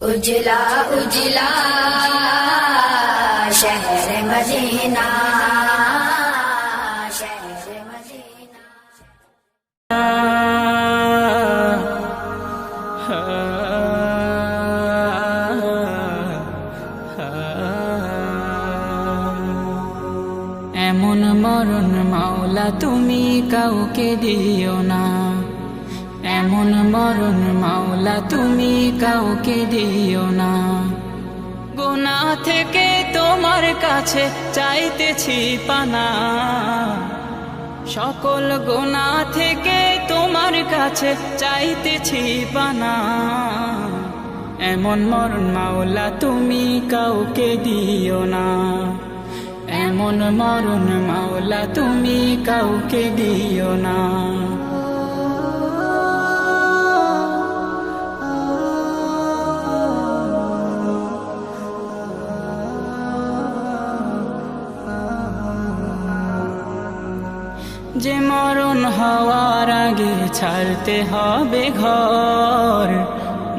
उजला उजला शहर मदीना, शहर मदीना। এমন মরণ মাওলা তুমি কাউকে দিও না, এমন মরণ মাওলা তুমি কাউকে দিও না। গুনাহ থেকে তোমার কাছে চাইতেছি পানা, সকল গুনাহ থেকে তোমার কাছে চাইতেছি পানা। এমন মরণ মাওলা তুমি কাউকে দিও না, এমন মরণ মাওলা তুমি কাউকে দিও না। যে মরণ হওয়ার আগে ছাড়তে হবে ঘর,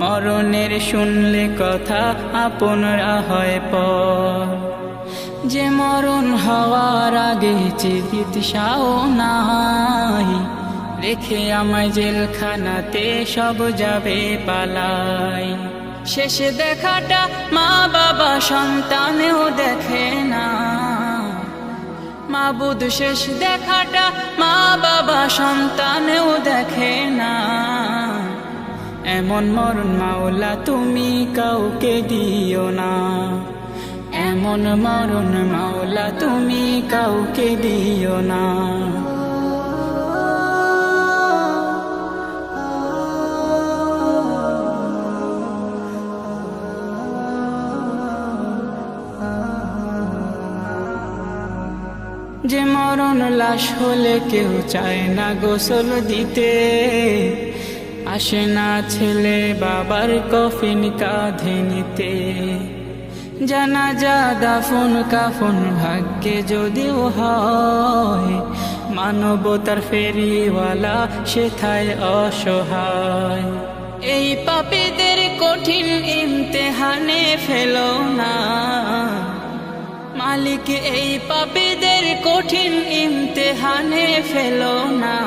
মরণের শুনলে কথা আপনরা হয় পর। যে মরণ হওয়ার আগে চিকিৎসাও নাই, রেখে আমায় জেলখানাতে সব যাবে পালাই। শেষে দেখাটা মা বাবা সন্তানেও দেখে না, মাবুদ শেষ দেখাটা মা বাবা সন্তানেও দেখে না। এমন মরণ মাওলা তুমি কাউকে দিও না, এমন মরণ মাওলা তুমি কাউকে দিও না। যে মরণ লাশ হলে কেউ চায় না গোসল দিতে, আসে না ছেলে বাবার কফিন কাঁধে নিতে। জানাজা দাফন কাফন ভাগ্যে যদিও হয়, মানবতার ফেরিওয়ালা সেথায় অসহায়। এই পাপীদের কঠিন ইমতেহানে ফেলো না মালিক, এই পাপীদের কঠিন ইমতেহানে ফেলো না।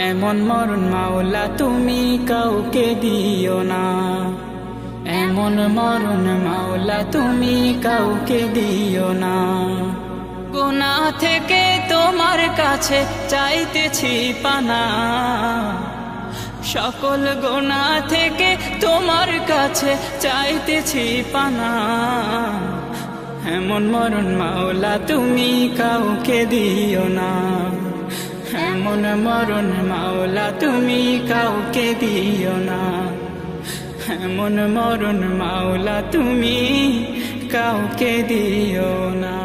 এমন মরণ মাওলা তুমি কাউকে দিও না, এমন মরণ মাওলা তুমি কাউকে দিও না। গুনাহ থেকে তোমার কাছে চাইতেছি পানা, সকল গুনাহ থেকে তোমার কাছে চাইতেছি পানা। এমন মরণ মাওলা তুমি কাউকে দিও না, এমন মরণ মাওলা তুমি কাউকে দিও না, এমন মরণ মাওলা তুমি কাউকে দিও না।